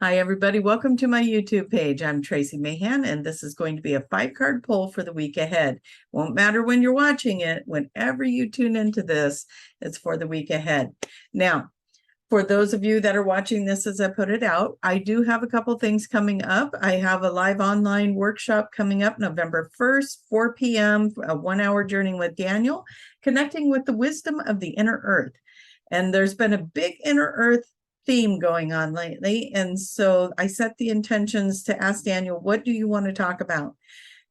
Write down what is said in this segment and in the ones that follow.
Hi, everybody. Welcome to my YouTube page. I'm Tracie Mahan, and this is going to be a 5-card poll for the week ahead. Won't matter when you're watching it. Whenever you tune into this, it's for the week ahead. Now, for those of you that are watching this as I put it out, I do have a couple things coming up. I have a live online workshop coming up November 1st, 4 p.m., a 1-hour journey with Daniel, connecting with the wisdom of the inner earth. And there's been a big inner earth theme going on lately. And so I set the intentions to ask Daniel, what do you want to talk about?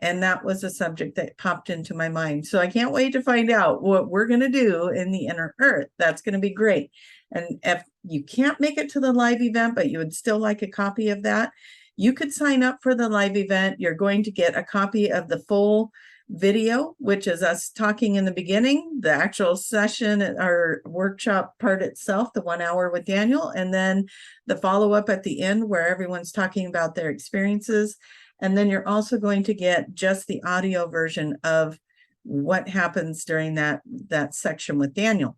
And that was a subject that popped into my mind. So I can't wait to find out what we're going to do in the inner earth. That's going to be great. And if you can't make it to the live event, but you would still like a copy of that, you could sign up for the live event. You're going to get a copy of the full video, which is us talking in the beginning, the actual session, our workshop part itself, the 1 hour with Daniel, and then the follow-up at the end where everyone's talking about their experiences. And then you're also going to get just the audio version of what happens during that section with Daniel.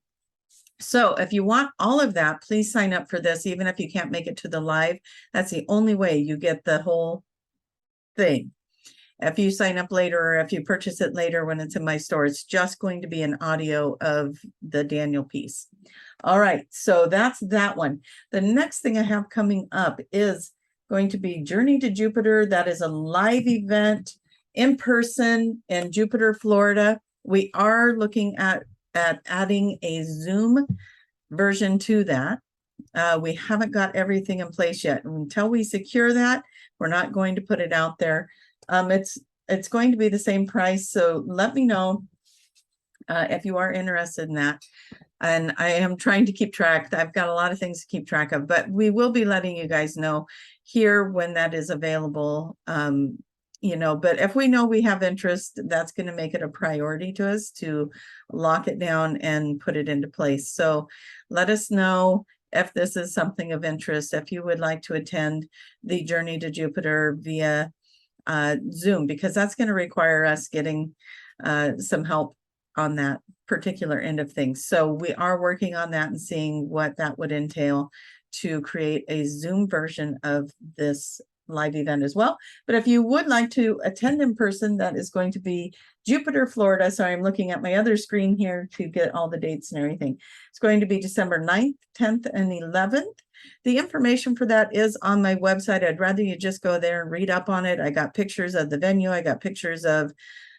So if you want all of that, please sign up for this, even if you can't make it to the live. That's the only way you get the whole thing. If you sign up later or if you purchase it later when it's in my store, it's just going to be an audio of the Daniel piece. All right, so that's that one. The next thing I have coming up is going to be Journey to Jupiter. That is a live event in person in Jupiter, Florida. We are looking at adding a Zoom version to that. We haven't got everything in place yet. Until we secure that, we're not going to put it out there. It's going to be the same price. So let me know if you are interested in that. And I am trying to keep track. I've got a lot of things to keep track of, but we will be letting you guys know here when that is available. But if we know we have interest, that's going to make it a priority to us to lock it down and put it into place. So let us know if this is something of interest, if you would like to attend the Journey to Jupiter via Zoom, because that's going to require us getting some help on that particular end of things. So we are working on that and seeing what that would entail to create a Zoom version of this live event as well. But if you would like to attend in person, that is going to be Jupiter, Florida. Sorry, I'm looking at my other screen here to get all the dates and everything. It's going to be December 9th, 10th, and 11th. The information for that is on my website. I'd rather you just go there and read up on it. I got pictures of the venue. I got pictures of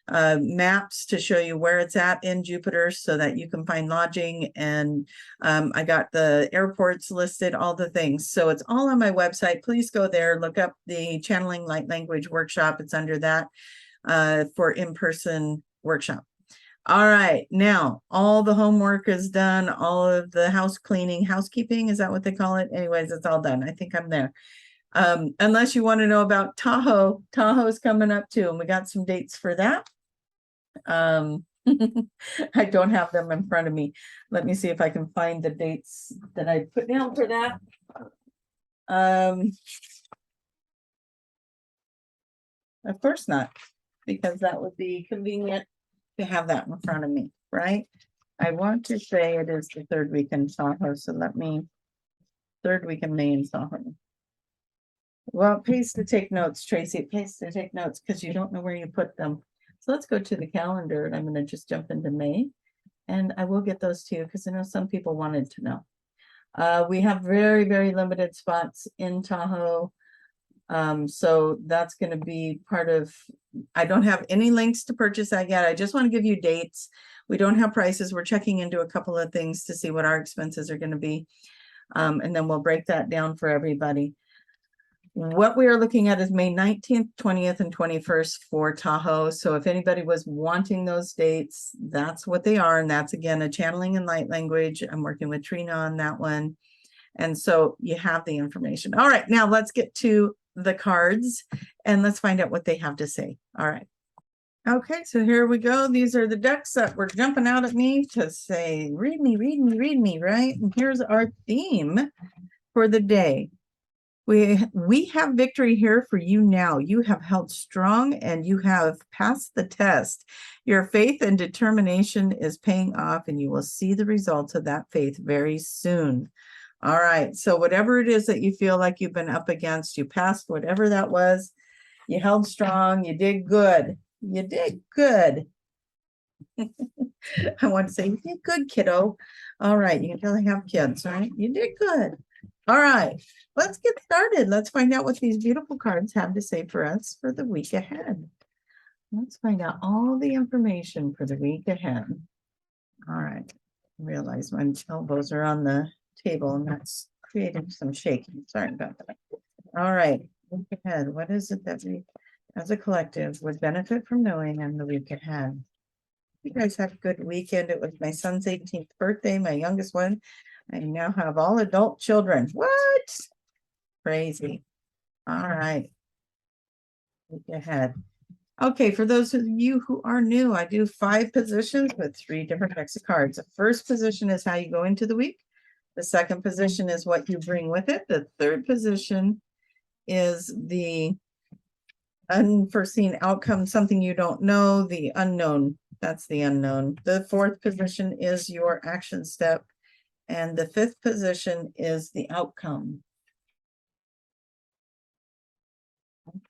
maps to show you where it's at in Jupiter so that you can find lodging. And I got the airports listed, all the things. So it's all on my website. Please go there, look up the Channeling Light Language Workshop. It's under that for in-person workshop. All right, now all the homework is done, all of the house cleaning, housekeeping, is that what they call it? Anyways, it's all done. I think I'm there. Unless you want to know about Tahoe. Tahoe's coming up too, and we got some dates for that. I don't have them in front of me. Let me see if I can find the dates that I put down for that. Of course not, because that would be convenient to have that in front of me, right? I want to say it is the third week in Tahoe, so third week in May in Tahoe. Well, it pays to take notes, Tracie. It pays to take notes because you don't know where you put them. So let's go to the calendar, and I'm going to just jump into May, and I will get those to you because I know some people wanted to know. We have very, very limited spots in Tahoe. So that's going to be part of, I don't have any links to purchase that yet. I just want to give you dates. We don't have prices. We're checking into a couple of things to see what our expenses are going to be. And then we'll break that down for everybody. What we are looking at is May 19th, 20th, and 21st for Tahoe. So if anybody was wanting those dates, that's what they are. And that's, again, a channeling and light language. I'm working with Trina on that one. And so you have the information. All right, now let's get to the cards and let's find out what they have to say. All right. Okay, so here we go. These are the decks that were jumping out at me to say, read me, read me, read me, right? And here's our theme for the day. We have victory here for you now. You have held strong and you have passed the test. Your faith and determination is paying off, and you will see the results of that faith very soon. All right. So whatever it is that you feel like you've been up against, you passed whatever that was. You held strong. You did good. You did good. I want to say, you did good, kiddo. All right. You can really have kids, right? You did good. All right. Let's get started. Let's find out what these beautiful cards have to say for us for the week ahead. Let's find out all the information for the week ahead. All right. I realize my elbows are on the table and that's creating some shaking. Sorry about that. All right. Week ahead. What is it that we, as a collective, would benefit from knowing in the week ahead? You guys have a good weekend. It was my son's 18th birthday, my youngest one. I now have all adult children. What? Crazy. All right. Week ahead. Okay, for those of you who are new, I do 5 positions with 3 different decks of cards. The first position is how you go into the week. The second position is what you bring with it. The third position is the unforeseen outcome, something you don't know, the unknown. That's the unknown. The fourth position is your action step. And the fifth position is the outcome.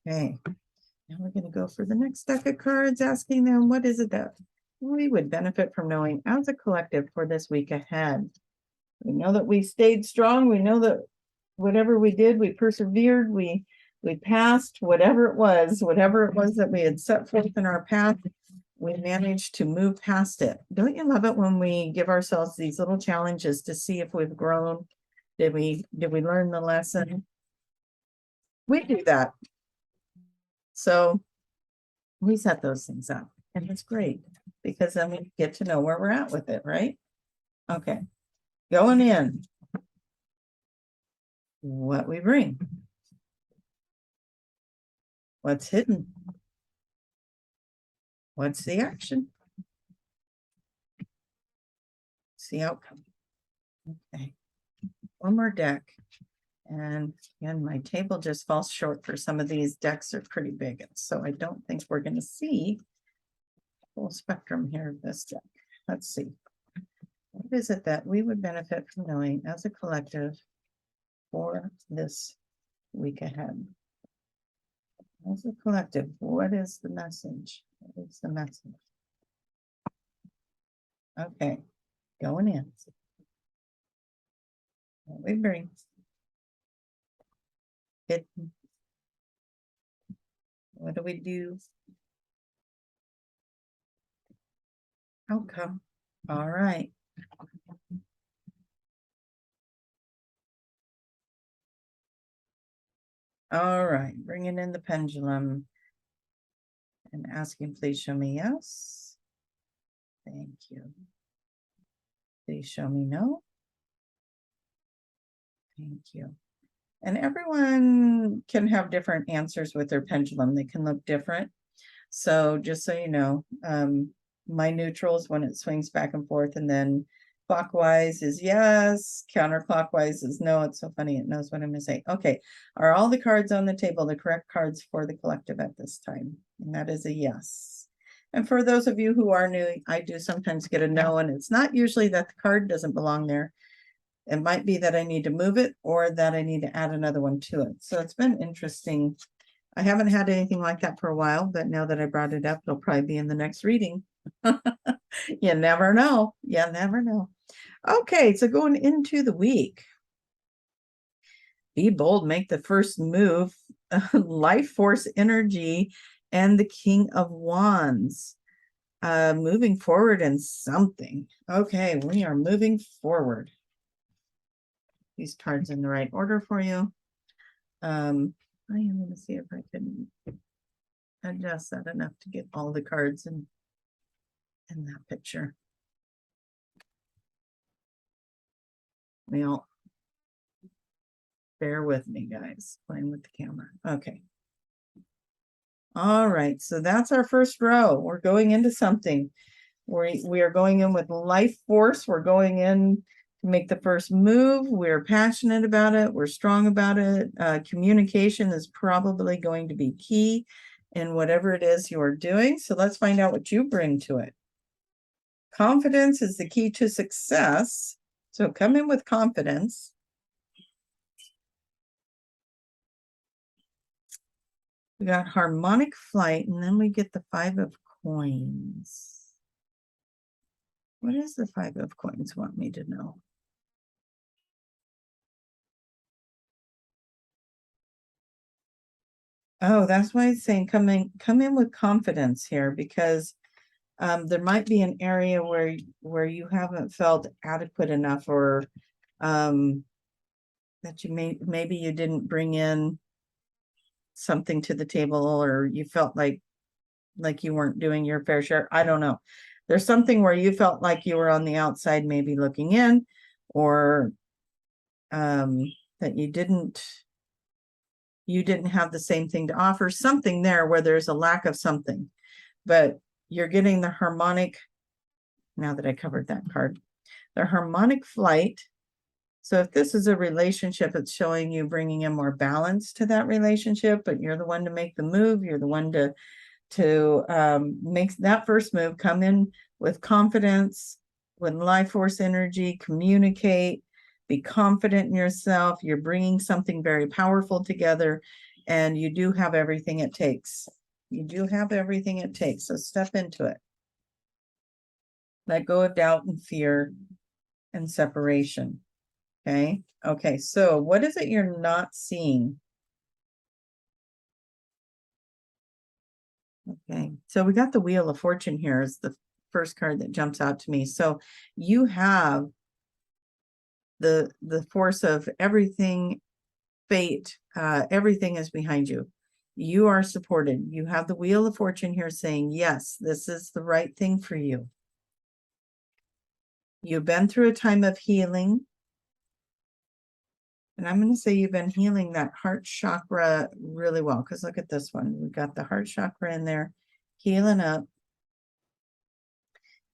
Okay. Now we're going to go for the next deck of cards, asking them what is it that we would benefit from knowing as a collective for this week ahead. We know that we stayed strong. We know that whatever we did, we persevered. We passed whatever it was that we had set forth in our path. We managed to move past it. Don't you love it when we give ourselves these little challenges to see if we've grown? Did we learn the lesson? We do that. So we set those things up, and it's great because then we get to know where we're at with it, right? Okay, going in, what we bring, what's hidden, what's the action, what's the outcome. Okay, one more deck. And again, my table just falls short for some of these decks are pretty big. So I don't think we're going to see the full spectrum here of this deck. Let's see. What is it that we would benefit from knowing as a collective for this week ahead? As a collective, what is the message? What is the message? Okay, going in. What we bring. What do we do? Outcome. All right. All right, bringing in the pendulum and asking, please show me yes. Thank you. Please show me no. Thank you. And everyone can have different answers with their pendulum. They can look different. So just so you know, my neutrals when it swings back and forth, and then clockwise is yes, counterclockwise is no. It's so funny, it knows what I'm going to say. Okay, are all the cards on the table the correct cards for the collective at this time? And that is a yes. And for those of you who are new, I do sometimes get a no, and it's not usually that the card doesn't belong there. It might be that I need to move it or that I need to add another one to it. So it's been interesting. I haven't had anything like that for a while, but now that I brought it up, it'll probably be in the next reading. You never know. You never know. Okay, so going into the week. Be bold, make the first move. Life force energy and the King of Wands. Moving forward in something. Okay, we are moving forward. These cards in the right order for you. I am going to see if I can adjust that enough to get all the cards in that picture. Well, bear with me, guys, playing with the camera. Okay. All right, so that's our first row. We're going into something. We are going in with life force. We're going in to make the first move. We're passionate about it. We're strong about it. Communication is probably going to be key in whatever it is you're doing. So let's find out what you bring to it. Confidence is the key to success. So come in with confidence. We got harmonic flight, and then we get the 5 of coins. What does the 5 of coins want me to know? Oh, that's why it's saying come in with confidence here, because there might be an area where you haven't felt adequate enough, or that you maybe you didn't bring in something to the table, or you felt like you weren't doing your fair share. I don't know. There's something where you felt like you were on the outside, maybe looking in, or that you didn't have the same thing to offer, something there where there's a lack of something. But you're getting the harmonic, now that I covered that card, the harmonic flight. So if this is a relationship, it's showing you bringing in more balance to that relationship, but you're the one to make the move. You're the one to make that first move, come in with confidence, with life force energy, communicate, be confident in yourself. You're bringing something very powerful together, and you do have everything it takes. You do have everything it takes. So step into it. Let go of doubt and fear and separation. Okay. Okay. So what is it you're not seeing? Okay. So we got the Wheel of Fortune here as the first card that jumps out to me. So you have the force of everything, fate, everything is behind you. You are supported. You have the Wheel of Fortune here saying, yes, this is the right thing for you. You've been through a time of healing. And I'm going to say you've been healing that heart chakra really well, because look at this one. We've got the heart chakra in there, healing up.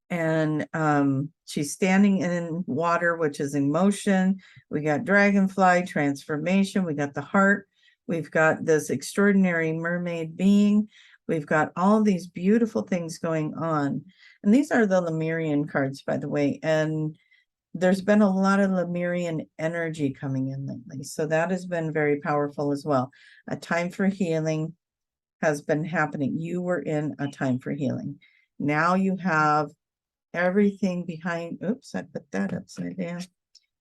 And she's standing in water, which is emotion. We got dragonfly, transformation. We got the heart. We've got this extraordinary mermaid being. We've got all these beautiful things going on. And these are the Lemurian cards, by the way. And there's been a lot of Lemurian energy coming in lately. So that has been very powerful as well. A time for healing has been happening. You were in a time for healing. Now you have everything behind. Oops, I put that upside down.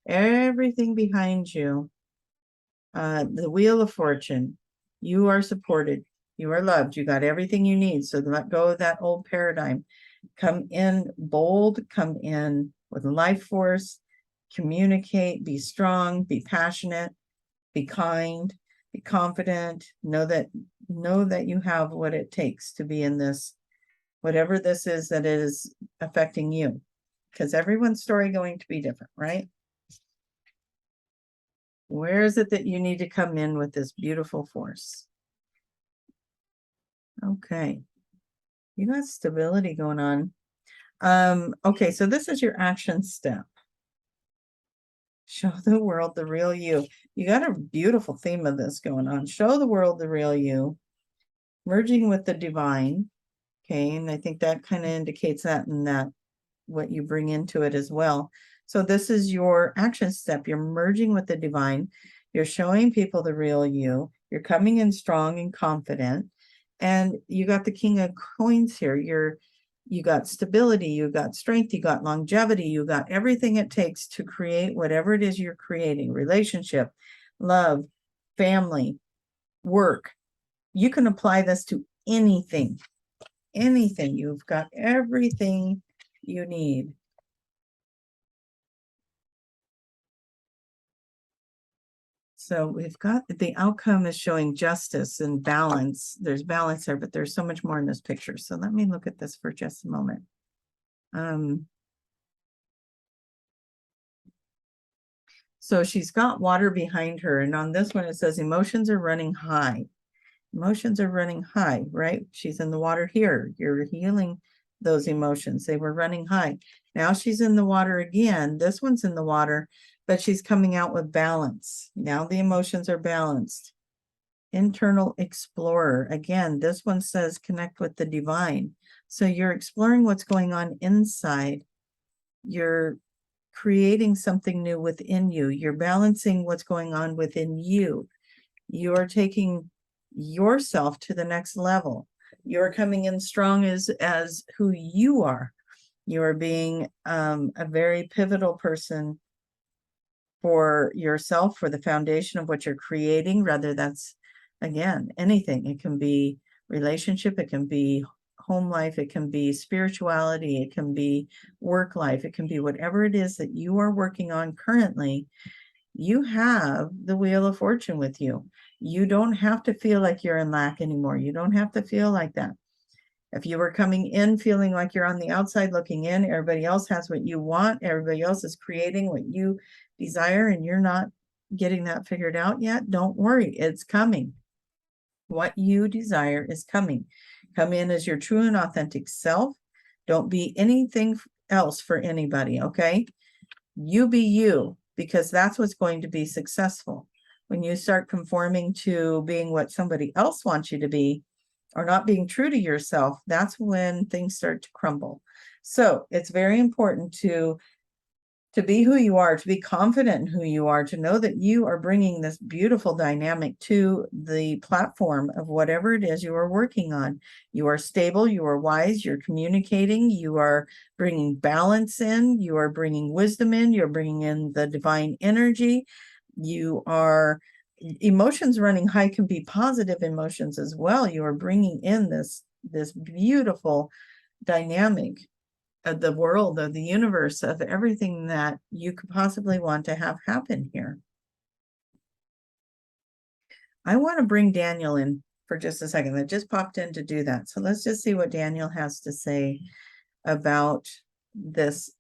Everything behind you. The Wheel of Fortune. You are supported. You are loved. You got everything you need. So let go of that old paradigm. Come in bold. Come in with life force. Communicate. Be strong. Be passionate. Be kind. Be confident. Know that you have what it takes to be in this, whatever this is that is affecting you, because everyone's story going to be different, right? Where is it that you need to come in with this beautiful force? Okay. You got stability going on. Okay, so this is your action step. Show the world the real you. You got a beautiful theme of this going on. Show the world the real you. Merging with the divine. Okay, and I think that kind of indicates that in that what you bring into it as well. So this is your action step. You're merging with the divine. You're showing people the real you. You're coming in strong and confident. And you got the King of Coins here. You got stability, you got strength, you got longevity, you got everything it takes to create whatever it is you're creating. Relationship, love, family, work. You can apply this to anything. Anything. You've got everything you need. So we've got the outcome is showing justice and balance. There's balance there, but there's so much more in this picture. So let me look at this for just a moment. So she's got water behind her. And on this one, it says emotions are running high. Emotions are running high, right? She's in the water here. You're healing those emotions. They were running high. Now she's in the water again. This one's in the water, but she's coming out with balance. Now the emotions are balanced. Internal explorer. Again, this one says connect with the divine. So you're exploring what's going on inside. You're creating something new within you. You're balancing what's going on within you. You are taking yourself to the next level. You're coming in strong as who you are. You're being a very pivotal person for yourself, for the foundation of what you're creating, rather that's, again, anything. It can be relationship, it can be home life, it can be spirituality, it can be work life, it can be whatever it is that you are working on currently. You have the Wheel of Fortune with you. You don't have to feel like you're in lack anymore. You don't have to feel like that. If you were coming in feeling like you're on the outside looking in, everybody else has what you want, everybody else is creating what you desire, and you're not getting that figured out yet, don't worry, it's coming. What you desire is coming. Come in as your true and authentic self. Don't be anything else for anybody, okay? You be you, because that's what's going to be successful. When you start conforming to being what somebody else wants you to be, or not being true to yourself, that's when things start to crumble. So it's very important to be who you are, to be confident in who you are, to know that you are bringing this beautiful dynamic to the platform of whatever it is you are working on. You are stable, you are wise, you're communicating, you are bringing balance in, you are bringing wisdom in, you're bringing in the divine energy. You are, emotions running high can be positive emotions as well. You are bringing in this beautiful dynamic of the world, of the universe, of everything that you could possibly want to have happen here. I want to bring Daniel in for just a second. I just popped in to do that. So let's just see what Daniel has to say about this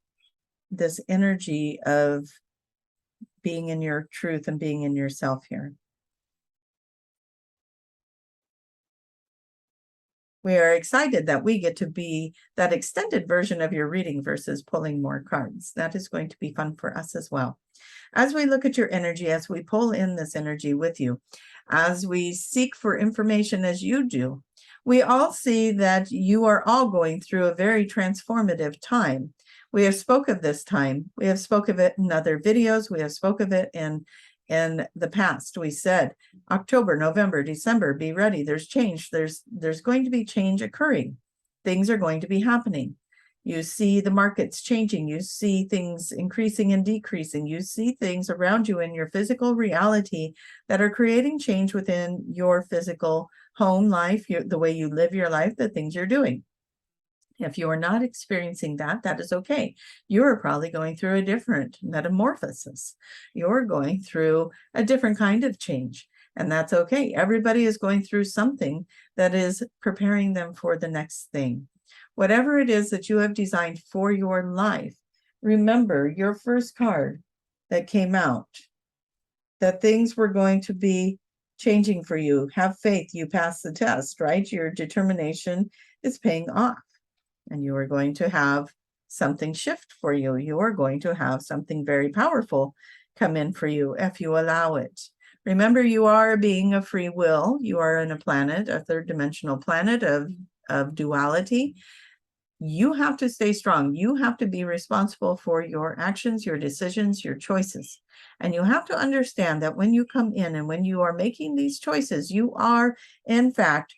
energy of being in your truth and being in yourself here. We are excited that we get to be that extended version of your reading versus pulling more cards. That is going to be fun for us as well. As we look at your energy, as we pull in this energy with you, as we seek for information as you do, we all see that you are all going through a very transformative time. We have spoke of this time. We have spoke of it in other videos. We have spoke of it in the past. We said October, November, December, be ready. There's change. There's going to be change occurring. Things are going to be happening. You see the markets changing. You see things increasing and decreasing. You see things around you in your physical reality that are creating change within your physical home life, the way you live your life, the things you're doing. If you are not experiencing that, that is okay. You're probably going through a different metamorphosis. You're going through a different kind of change, and that's okay. Everybody is going through something that is preparing them for the next thing. Whatever it is that you have designed for your life, remember your first card that came out, that things were going to be changing for you. Have faith, you passed the test, right? Your determination is paying off. And you are going to have something shift for you. You are going to have something very powerful come in for you if you allow it. Remember, you are a being of free will. You are in a planet, a third dimensional planet of duality. You have to stay strong. You have to be responsible for your actions, your decisions, your choices. And you have to understand that when you come in and when you are making these choices, you are, in fact,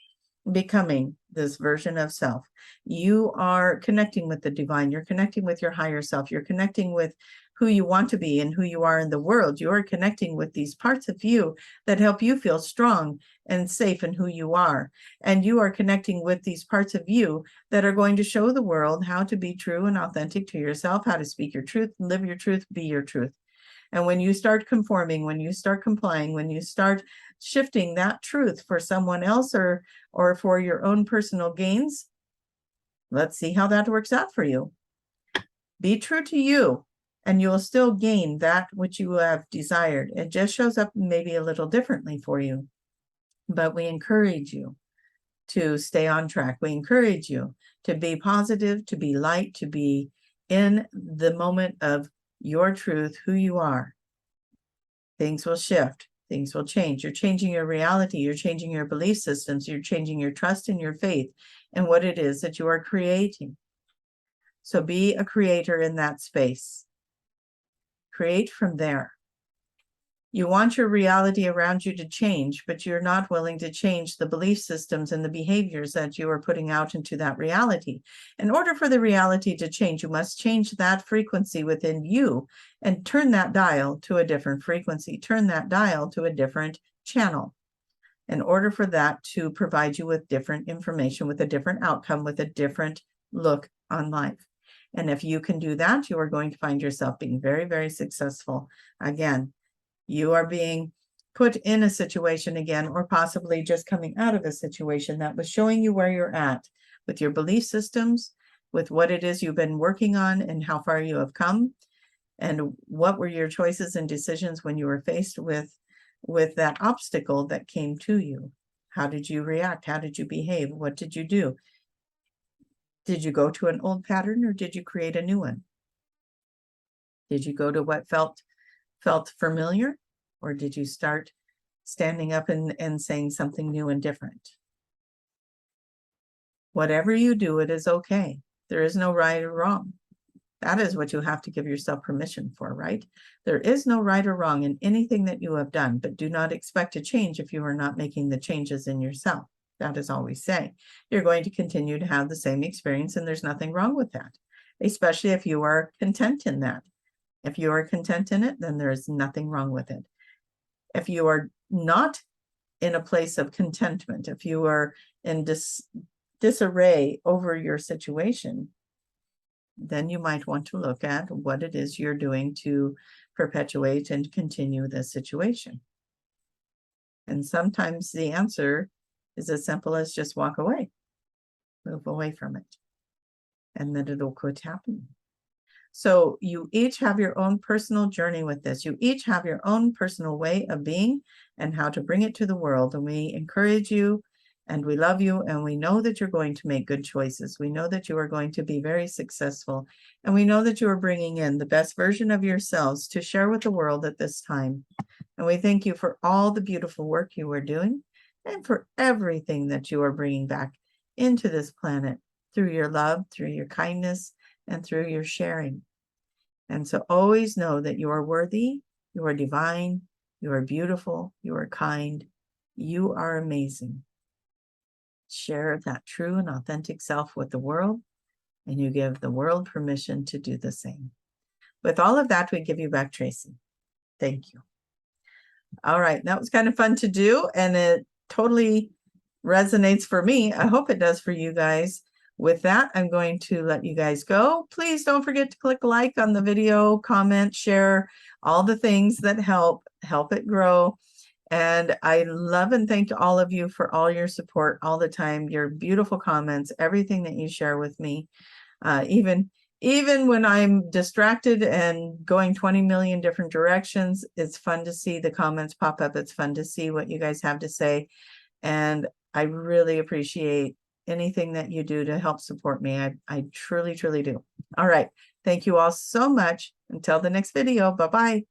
becoming this version of self. You are connecting with the divine. You're connecting with your higher self. You're connecting with who you want to be and who you are in the world. You are connecting with these parts of you that help you feel strong and safe in who you are. And you are connecting with these parts of you that are going to show the world how to be true and authentic to yourself, how to speak your truth, live your truth, be your truth. And when you start conforming, when you start complying, when you start shifting that truth for someone else or for your own personal gains, let's see how that works out for you. Be true to you, and you will still gain that which you have desired. It just shows up maybe a little differently for you. But we encourage you to stay on track. We encourage you to be positive, to be light, to be in the moment of your truth, who you are. Things will shift. Things will change. You're changing your reality. You're changing your belief systems. You're changing your trust and your faith in what it is that you are creating. So be a creator in that space. Create from there. You want your reality around you to change, but you're not willing to change the belief systems and the behaviors that you are putting out into that reality. In order for the reality to change, you must change that frequency within you and turn that dial to a different frequency, turn that dial to a different channel, in order for that to provide you with different information, with a different outcome, with a different look on life. And if you can do that, you are going to find yourself being very, very successful. Again, you are being put in a situation again, or possibly just coming out of a situation that was showing you where you're at with your belief systems, with what it is you've been working on and how far you have come, and what were your choices and decisions when you were faced with that obstacle that came to you. How did you react? How did you behave? What did you do? Did you go to an old pattern, or did you create a new one? Did you go to what felt familiar, or did you start standing up and saying something new and different? Whatever you do, it is okay. There is no right or wrong. That is what you have to give yourself permission for, right? There is no right or wrong in anything that you have done, but do not expect to change if you are not making the changes in yourself. That is all we say. You're going to continue to have the same experience, and there's nothing wrong with that, especially if you are content in that. If you are content in it, then there is nothing wrong with it. If you are not in a place of contentment, if you are in disarray over your situation, then you might want to look at what it is you're doing to perpetuate and continue this situation. And sometimes the answer is as simple as just walk away, move away from it, and then it'll quit happening. So you each have your own personal journey with this. You each have your own personal way of being and how to bring it to the world. And we encourage you, and we love you, and we know that you're going to make good choices. We know that you are going to be very successful, and we know that you are bringing in the best version of yourselves to share with the world at this time. And we thank you for all the beautiful work you are doing, and for everything that you are bringing back into this planet through your love, through your kindness, and through your sharing. And so always know that you are worthy, you are divine, you are beautiful, you are kind, you are amazing. Share that true and authentic self with the world, and you give the world permission to do the same. With all of that, we give you back Tracie. Thank you. All right, that was kind of fun to do, and it totally resonates for me. I hope it does for you guys. With that, I'm going to let you guys go. Please don't forget to click like on the video, comment, share, all the things that help it grow. And I love and thank all of you for all your support all the time, your beautiful comments, everything that you share with me. Even when I'm distracted and going 20 million different directions, it's fun to see the comments pop up. It's fun to see what you guys have to say. And I really appreciate anything that you do to help support me. I truly, truly do. All right. Thank you all so much. Until the next video. Bye-bye.